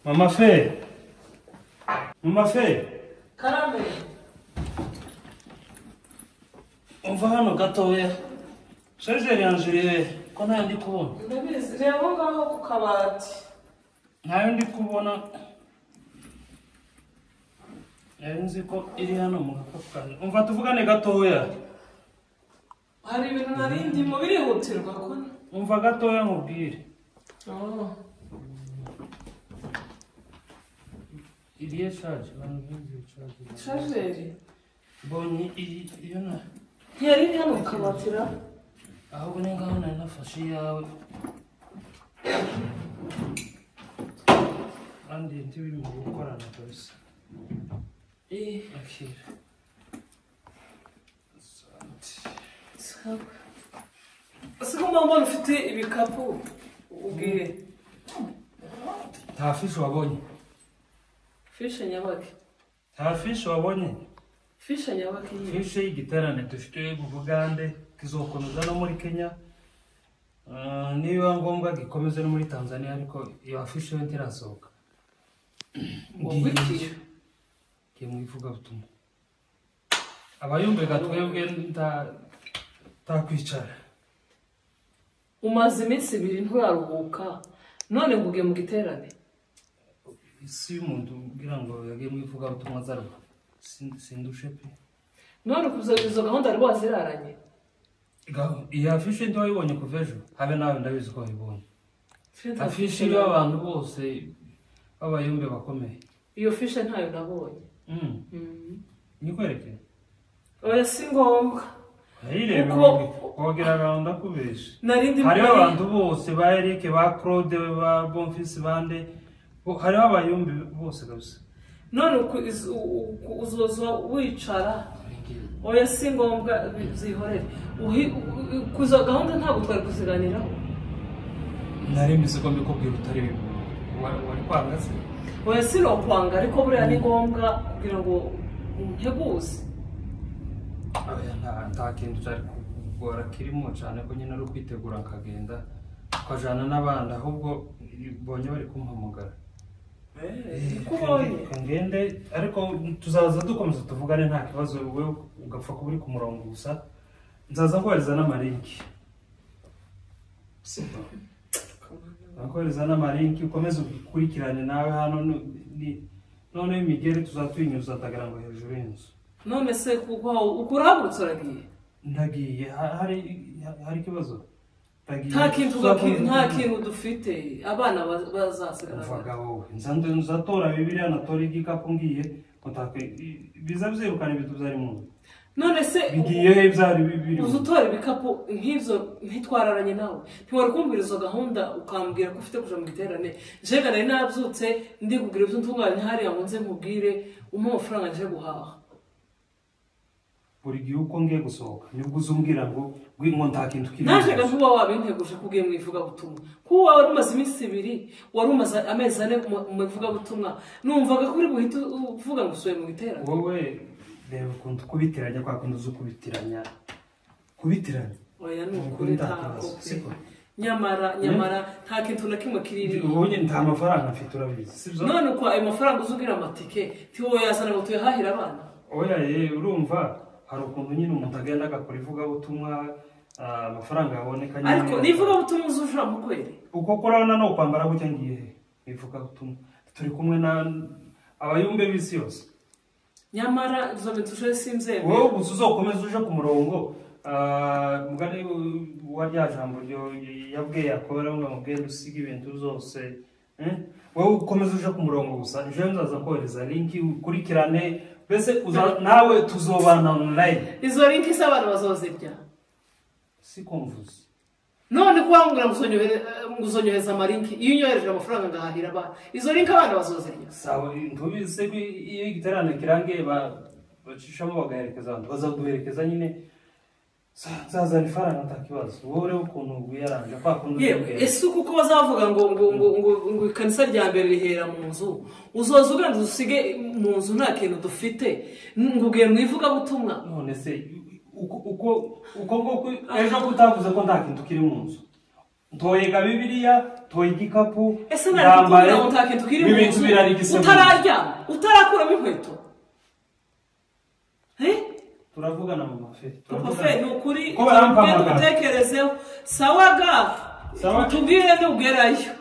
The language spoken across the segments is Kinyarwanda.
Mama Fe. Mama Fe. Karame. Umva hano gatoya. Sejeri yanjuriye ko nta ndi kubona. Ndabizi reba ngaho ku kabati. Ntayo ndi kubona. Nzi ko iri hano mu gakapu. Umva tuvugane gatoya. Hari ibintu narindi mu birihutirwa ko. Umva gatoya nkubwire. Oh. Iriye charge, charge. Chargeri. Boni iyo na. Yari hano ku kabatira. Ahubwo ni ngaho nafashe yawe. Andi ntibi mu gukorana kabisa. Akira. Siko mama ufite ibikapu ubwiye. Nta fishi wabonye. Fishe nyabake. Nta fishi wabonye. Fishe nyabake yiwe. Fishe y'igiterane dufite mu Bugande kizokomeza no muri Kenya. Niba ngombwa gikomeze no muri Tanzania ariko iyo fishi yo ntirasohoka. Ngwiki. Kimuvuga butumwa. Abayumbe gatwebwe takwicara. Umaze iminsi 2 nturaruhuka. None nguge mu giterane. Isi umuntu ugira ngo yagiye mwivuga butumwa zarwa. Sindushe pe. None kuzo gahunda ari waziraranye. Iya fishi ndo yibonye kuvejo. Habe nawe ndabizi ko yibonye. Afishi y'abantu bose abayumbe bakomeye. Iyo fishe ntayo nabonye. Nikwereke. Oya singombwa. Hayirebe wogira gahunda kubesha. Narindi hari abantu bose ba Eric ba Claude ba Bonfils bande hari abayumbi bose kabisa. None uzoza wicara. Oya singombwa zihorere. Kuzo gahunda ntabwo twari kuziganiraho. Nari mbisiko mbikubwira utari wari kwangase. Oya sino kwanga ariko buriya ni ngombwa kugira ngo nteguze. Oya nta kintu cyari kugora kirimo cyane ko nyine ari kwitegura nkagenda kwajana n'abandi ahubwo bonye bari kumpamagara. Kubonye ngende ariko tuzaza dukomeza tuvugane nta kibazo wewe ugapfa kuburi ku murongo gusa nzaza kohereza n'amalinki. Sipa. Akohereza n'amalinki ukomeze ukurikirane nawe hano none imigeri tuzatwinyuza tagarango hejuru y'inzu. None se kuko ukurabutse uragiye. Ndagiye hari kibazo. Nta kintu dufite abana bazasigara. Uvuga wowe nzatora Bibiliya natora igikapu ngiye utake biza byirukana ibintu byari mu. None se bigiye ibyari bibiri. Uzutora ibikapu nk'ivyo ntitwararanye nawe. Ntiwari kumbwira izo gahunda ukambwira ko ufite kuja mu giterane. Jega nari nabyutse ndi kugira ibyo ntunganye hari yamunze nkubwire umpa amafaranga nje guhaha. Buri gihe uko ngiye gusohoka nibwo uzumbwira ngo nta kintu kiri. Naje gavuba wabinteguje kugiye mu ivuga butumwa. Kuba wari umaze iminsi 2 wari umaze amezi 4 mu ivuga butumwa. Numvaga kuri buhita uvuga ngo usoye mu giterane. Wowe reba kuntu kubitiranya kwa kuntu uzukubitiranya. Kubitiranya. Oya n'ukuri ntako. Nyamara nta kintu na kimwe kiriri. Ubonye nta mafaranga mfite urabizi. Sibyo? None uko ayo mafaranga uzugira amatike ti wowe yazana ngo tuyahahira abana. Oya urumva hari ukuntu nyine umuntu agenda agakora ivuga butumwa amafaranga yaboneka nyine. Ariko nivuga butumwa uzujura mu kweri. Uko korana no kwambara gutya ngiye ivuga butumwa. Turi kumwe na abayumbe bisi yose. Nyamara izo bituje simzebe. Wowe uzokomeza uje ku murongo mugani wa jambo ryo yabwiye yakora ngo mubwende usiga ibintu zose. Wowe ukomeza uje ku murongo gusa je nzaza kohereza linki ukurikirane bese nawe tuzobana online. Izo linki s'abana bazozirya. Si confuse. None kwangura nguzonyoheza amalinki iyo unyohereje amafaranga ngahahira abana. Izo linki abana bazozirya. Sawa ntubize iyo igiterane kirangiye bacishamo bagaherekeza abantu bazaduherekeza nyine. Zazana ifaranga ntakibazo wowe rero ukuntu wiyaranje kwa kundi yewe ese kuko bazavuga ngo ikanisa rya mbere rihera mu nzu uzoza ugenda usige mu nzu nta kintu dufite ngo ugiye mu ivugabutumwa none se uko ejo kutavuze ko nta kintu kiri mu nzu ntoyega bibiliya toye igikapu ese ntabwo ngo nta kintu kiri mu nzu utararya utarakuramo inkweto turavugana mu mafe ni ukuri ugenda utekerezeho sawaga tubwire nugerayo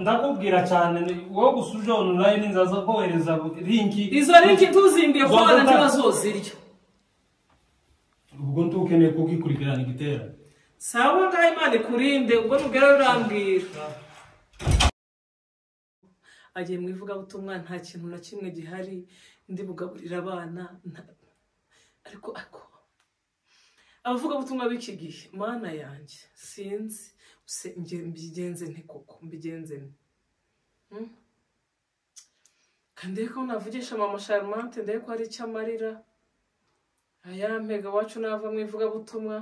ndakubwira cyane wowe gusa uje online nzaza kohereza linki izo linki tuzimbye ko abana ntibazozirya ubwo ntukeneye kugikurikirana igitera sawaga Imana ikurinde ubwo nugera urambwira agiye mu ivugabutumwa nta kintu na kimwe gihari ndi bugaburira abana ariko abavugabutumwa b'iki gihe mana yanjye sinzi mbigenze nte koko mbigenze kandi ko navugisha mama Charmante ndebe ko hari icyo amarira ayampega wacu nava mu ivugabutumwa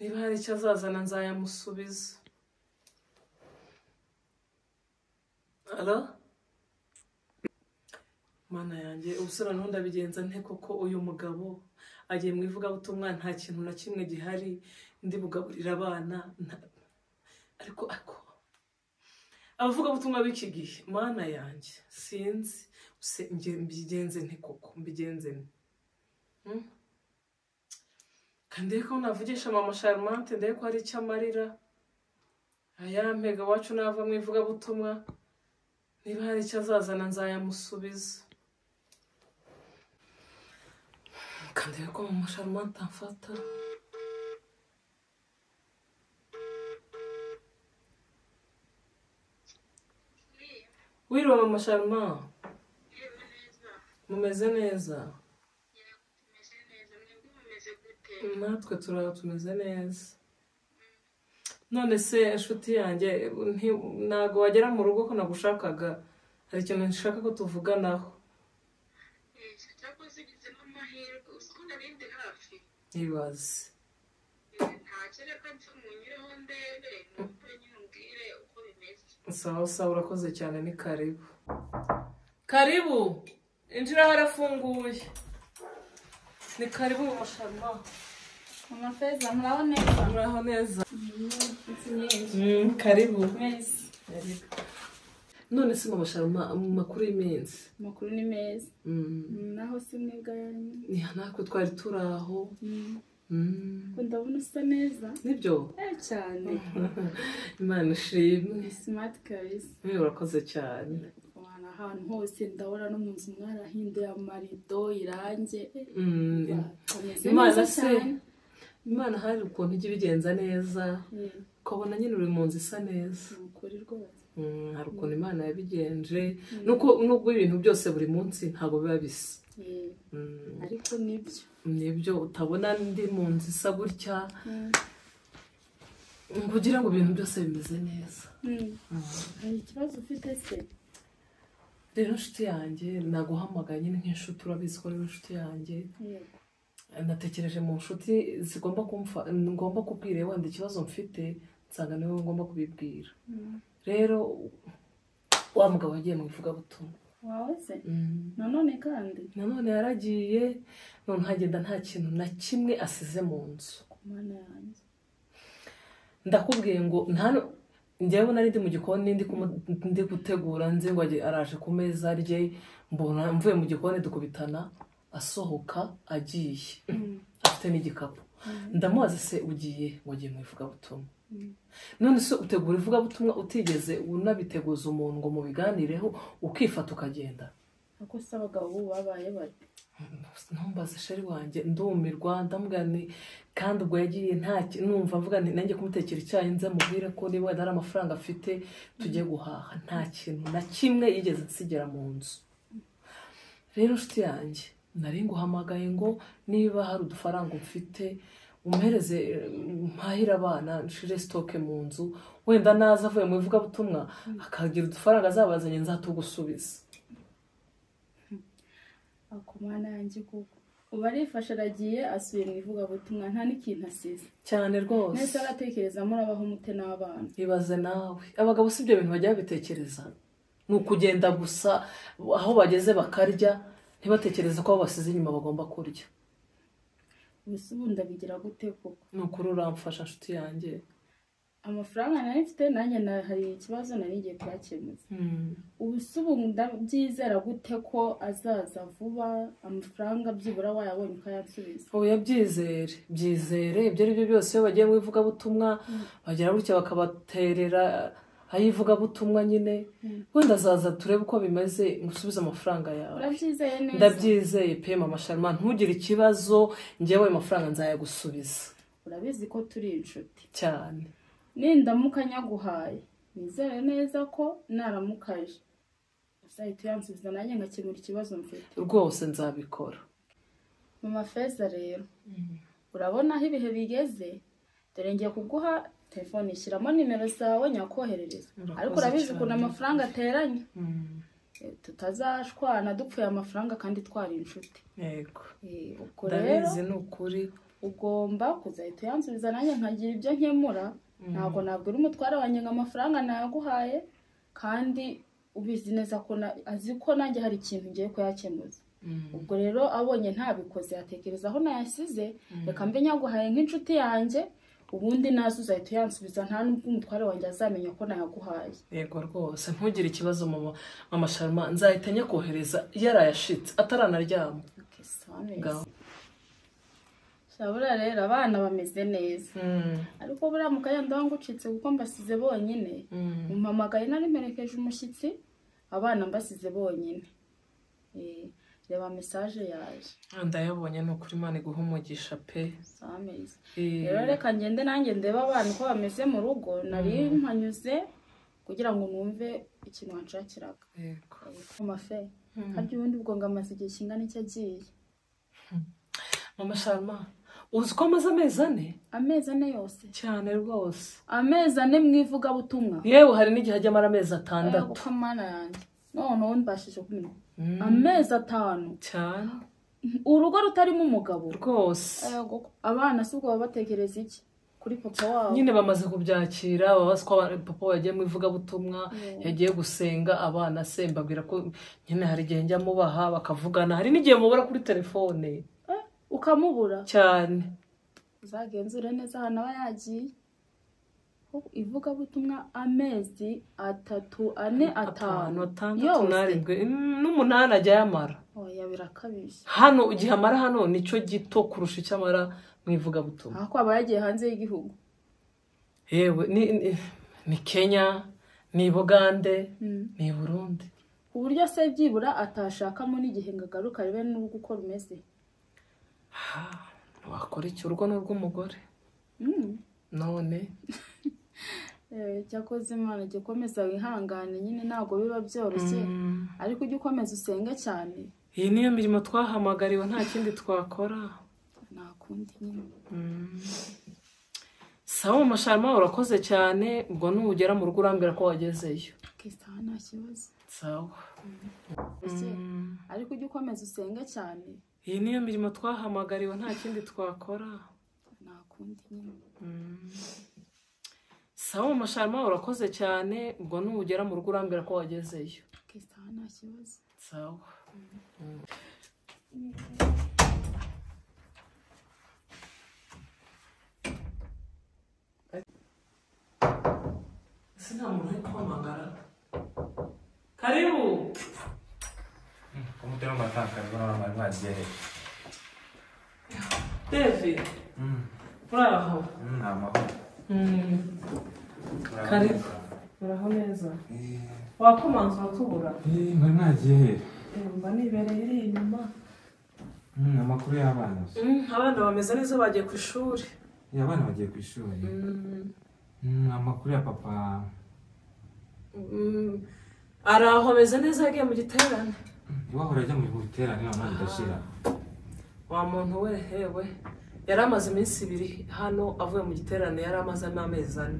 niba hari icyo azazana nzayamusubiza ara mana yanjye ubusura ntundabigenza nte koko uyu mugabo agiye mu ivugabutumwa nta kintu na kimwe gihari ndi bugaburira abana ariko abavugabutumwa b'iki gihe mana yanjye sinzi mbigenze nte koko mbigenze kandi ko navugisha mama Charmante ndebe ko hari icyo amarira ayampega wacu nava mu ivugabutumwa niba hari icyo azazana nzayamusubiza kandi ko mama Charmante amfata wiriwe mama Charmante mumeze neza natwe tumeze neza none se inshuti yanjye ntago wagera mu rugo ko nagushakaga hari ikintu nshaka ko tuvuganaho ibaze sawa urakoze cyane ni karibu injira harafunguye ni karibu mama Charmante Mama Feza muraho neza karibu none se mama Charmante makuru y'iminsi makuru ni meza naho si mwebwe yanyu natwe twari turaho ko ndabona usa neza nibyo cyane Imana ishimwe smart kabisa urakoze cyane ahantu hose ndabona no mu nzu mwarahinduye amarido irange Imana hari ukuntu ijya ibigenza neza ukabona nyine uri mu nzu isa neza hari ukuntu Imana yabigenje nubwo ibintu byose buri munsi ntabwo biba bisa ariko nibyo utabona ndi mu nzu isa gutya kugira ngo ibintu byose bimeze neza hari ikibazo ufite se rero inshuti yanjye naguhamagaye nyine nk'inshuti urabizi ko ari inshuti yanjye natekereje mu nshuti ngomba kubwira wenda ikibazo mfite nsanga niwe ngomba kubibwira rero wa mugabo wagiye mu ivugabutumwa wawe se nanone yaragiye none hagenda nta kintu na kimwe asize mu nzu ndakubwiye ngo njyewe nari ndi mu gikoni ndi gutegura nzi ngo araje ku meza rye mbona mvuye mu gikoni dukubitana asohoka agiye afite n'igikapu ndamubaza se ugiye mu ivugabutumwa none se utegura ivugabutumwa utigeze unabiteguza umuntu ngo mubiganireho ukifata ukagenda ako se abagabo babaye bate ntumbaze sheri wanjye ndumirwa ndamubwira kandi ubwo yagiye numva mvuga nanjye kumutekera icyayi nze mubwire ko niba wenda hari amafaranga afite tujye guhaha nta kintu na kimwe yigeze nsigera mu nzu rero inshuti yanjye nari nguhamagaye ngo niba hari udufaranga ufite umuhereze mpahira abana nshire stoke mu nzu wenda naza avuye mu ivugabutumwa akagira udufaranga azabazanye nzatugusubiza ako mana yanjye kuko ubu arifashe aragiye asubiye mu ivugabutumwa nta n'ikintu asize cyane rwose nese aratekereza murabaho mute n'abana ibaze nawe abagabo si ibyo bintu bajya babitekereza ni ukugenda gusa aho bageze bakarya ntibatekereze ko abo basize inyuma bagomba kurya ubuse ubu ndabigira gute koko ni ukuri uramfasha nshuti yanjye amafaranga nari mfite nanjye hari ikibazo nari ngiye kuyakemuza ubuse ubu ndabyizera gute ko azaza vuba amafaranga byibura wayabonye ukayansubiza oya byizere ibyo ari byo byose iyo bagiye mu ivugabutumwa bagera gutya bakabaterera ayivugabutumwa nyine wenda azaza turebe uko bimeze ngusubize amafaranga yawe urabyizeye neza ndabyizeye pe mama Sharma ntugire ikibazo njyewe ayo mafaranga nzayagusubiza urabizi ko turi inshuti cyane nindamuka nyaguhaye nizere neza ko naramukaje uzahita uyansubiza nanjye ngakemura ikibazo mfite rwose nzabikora mama Feza rero urabona aho ibihe bigeze dore ngiye kuguha telefone ishyiramo nimero zawe nyakoherereza ariko urabizi ukuntu amafaranga ateranye tutazashwana dupfuye amafaranga kandi twari inshuti yego ubwo rero ndabizi ni ukuri ugomba kuzahita uyansubiza nanjye nkagira ibyo nkemura ntabwo nabwira umutware wanjye ngo amafaranga nayaguhaye kandi ubizi neza ko azi ko nanjye hari ikintu ngiye kuyakemuza ubwo rero abonye ntabikoze yatekereza aho nayasize reka mbe nyaguhaye nk'inshuti yanjye ubundi nazo uzahita uyansubiza nta nubwo umutware wanjye azamenya ko nayaguhaye yego rwose ntugire ikibazo mama Sharma nzahita nyakohereza yarayashitse ataranaryama shabura rero abana bameze neza ariko buriya mu kayanda wangucitse kuko mbasize bonyine umpamagaye nari mperekeje umushyitsi abana mbasize bonyine reba message yaje ndayabonye ni ukuri Imana iguha umugisha pe sameza rero reka ngende nanjye ndeba abana uko bameze mu rugo nari mpanyuze kugira ngo numve ikintu wanshakiraga yego mafe harya ubundi ubwo ngamaze igihe kingana iki agiye mama Sharma uzi ko amaze amezi ane yose cyane rwose amezi ane mu ivugabutumwa yewe hari n'igihe ajya amara amezi 6 kuko mana yanjye none mbashije kumenya amezi 5 cyane urugo rutarimo umugabo rwose abana si ubwo baba batekereza iki kuri papa wabo nyine bamaze kubyakira babazi ko papa yagiye mu ivugabutumwa yagiye gusenga abana se mbabwira ko nyine hari igihe njya mubaha bakavugana hari n'igihe mubura kuri telefone ukamubura cyane uzagenzure neza hano aba yagiye ivugabutumwa amezi 3 4 5 6 n'umunani ajya yamara oya birakabije hano igihe amara hano nicyo gito kurusha icyo amara mu ivugabutumwa ahako aba yagiye hanze y'igihugu yewe ni Kenya ni Bugande ni Burundi ku buryo se byibura atashakamo n'igihe ngagaruka rebe n'ubwo uko rumeze wakora iki urugo n'urw'umugore none cyakoze Imana gikomeza wihangane nyine ntabwo biba byoroshye ariko ujye ukomeza usenge cyane iyi niyo mirimo twahamagariwe nta kindi twakora nta kundi nyine sawa mama Sharma urakoze cyane ubwo nugera mu rugo urambwira ko wagezeyo sawa nta kibazo sawa ariko ujye ukomeza usenge cyane iyi niyo mirimo twahamagariwe nta kindi twakora nta kundi nyine sawa mama Sharma urakoze cyane ubwo nugera mu rugo urambwira ko wagezeyo sawa nta kibazo sawa sina muntu kwamagara karibu kumutera mataka bwana mari mwagiye David uraho amahoro karibu uraho neza wakomanza tubura mari mwagiye mba nibereye iri inyuma amakuru y'abana abana bameze neza bagiye ku ishuri abana bagiye ku ishuri amakuru ya papa araho ameze neza yagiye mu giterane wahora ajya mu giterane none ndashira wa muntu we hewe yari amaze iminsi 2 hano avuye mu giterane yari amaze amezi 4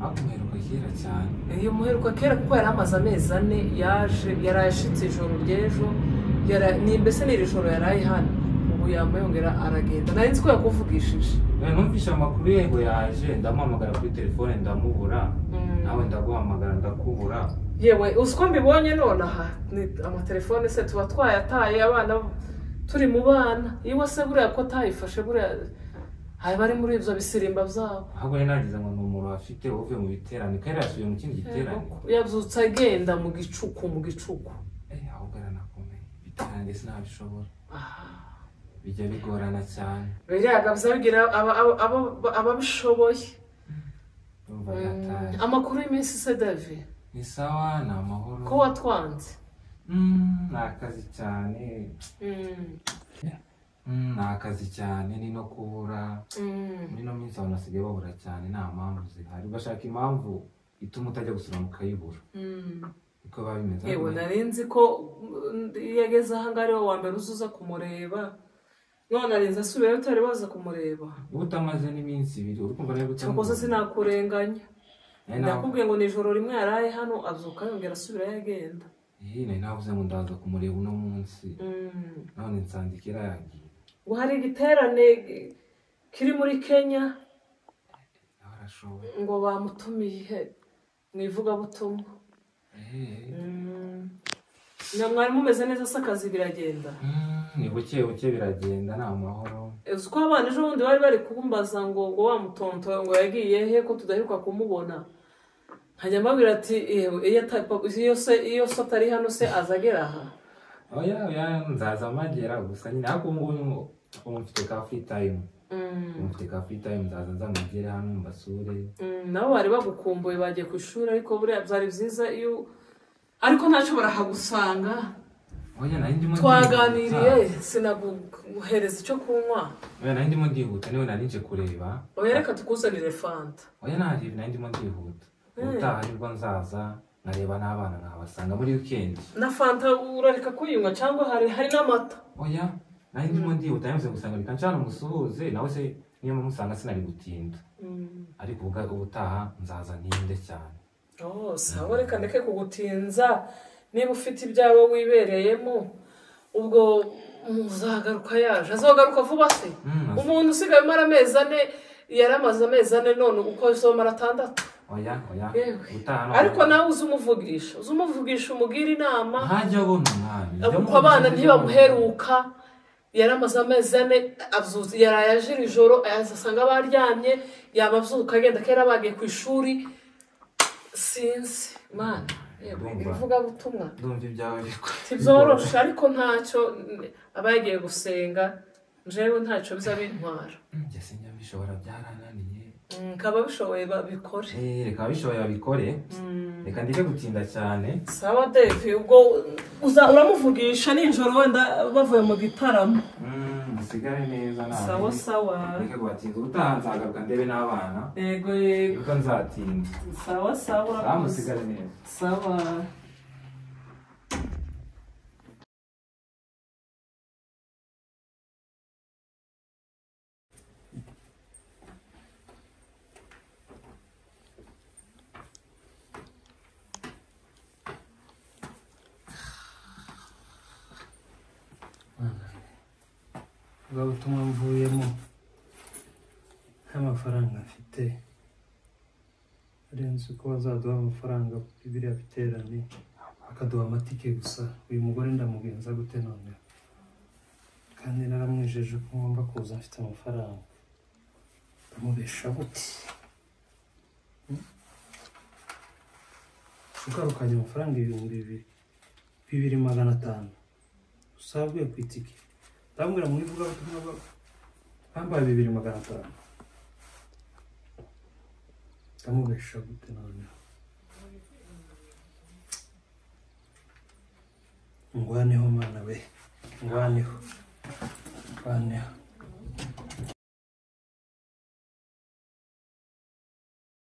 akumuheruka kera cyane iyo muheruka kera kuko yari amaze amezi 4 yaje yarashitse ijoro ry'ejo ni mbese n'iri joro yaraye hano ubu yongera aragenda nari nzi ko yakuvugishije numvisha amakuru yego yaje ndamuhamagara kuri telefone ndamubura nawe ndaguhamagara ndakubura yewe uko mbibonye nonaha ni amatelefone se tuba twayataye abana turi mu bana iwe se buriya ko tayifashe buriya hari bari muri ibyo bisirimba byabo ahubwo rero nagize ngo ni umuntu afite uvuye mu biterane kandi yasubiye mu kindi giterane yabyutse agenda mu gicuku ahubwo aranakomeye ibiterane sinabishobora bijya bigorana cyane biriya bigira ababishoboye urumva yataye amakuru y'iminsi se Davi ni sawa ni amahoro ko watwanze ni akazi cyane ni akazi cyane ni no kubura muri no minsi abantu basigaye babura cyane nta mpamvu zihari bashaka impamvu ituma utajya gusura mukayibura niko biba bimeze yewe nari nzi ko yageze aha ngaha ariwe wa mbere uzuza kumureba none arinze asubirayo utari baza kumureba uba utamaze n'iminsi ibiri uri kumva rero cyakoze sinakurenganya ndakubwiye ngo nijoro rimwe yaraye hano azuka yongera asubirayo agenda nari navuze ngo ndaza kumureba uno munsi none nsandikira yagiye ngo hari igiterane kiri muri Kenya ngo bamutumiye mu ivugabutumwa mwari mumeze neza se akazi biragenda ni buke buke biragenda ni amahoro uzi ko abana ejo bundi bari kumbaza ngo wa mutonto ngo yagiye he ko tudaheruka kumubona nkajya mbabwira ati iyo so atari hano se azagera aha oya nzaza amagera gusa nyine ariko ngubu mufite ka free time nzaza nzamugere hano mbasure nabo bari bagukumbuye bagiye ku ishuri ariko buriya byari byiza iyo ariko ntacyo barahagusanga twaganiriye sinaguhereza icyo kunywa nari ndimo ndihuta niwe nari nje kureba reka tukuzanire fanta nari ndimo ndihuta ubutaha nibwo nzaza nkareba n'abana nkabasanga muri weekend na fanta urareka kuyinywa cyangwa hari n'amata nari ndimo ndihuta yamaze gusanga reka ncana umusuhuze nawe se niyo mumusanga sinari gutinda ariko ubutaha nzaza ninde cyane sawa reka ndeke kugutinza niba ufite ibyawe wibereyemo ubwo uzagaruka yaje azagaruka vuba se umuntu usigaye umara amezi 4 yaramaze amezi 4 none uko izomara 6 ariko nawe uzumuvugisha umugira inama ntajya abona umwanya kuko abana ntibamuheruka yaramaze amezi 4 yaraye ajira ijoro asanga baryamye yababyuka agenda kera bagiye ku ishuri sinzi mana bivuga butumwa ndumva ibyawe tibyorosha ariko ntacyo abagiye gusenga jewe ntacyo biza bintwara njye sinyabishobora byarananiye kaba bishoboye babikore reka bishoboye babikore reka ndike gutinda cyane sawa Dave ubwo uramuvugisha ninjoro wenda bavuye mu gitaramo musigare neza nawe sawa reka gutinda utaha nzagaruka ndebe n'abana yego kuko nzatinda sawa musigare neza sawa ubutumwa mvuyemo nk'amafaranga mfite arenze uko bazaduha amafaranga kuri biriya biterane akaduha amatike gusa uyu mugore ndamugenza gute none kandi naramwijeje ko ngomba kuza mfite amafaranga ndamubesha gute ugarukanye amafaranga 2,500 usabwe ku itike ndambwira muri vuga butumwa bambaye 2,500 ndamubesha gute none ngwaneho mana we ngwaneho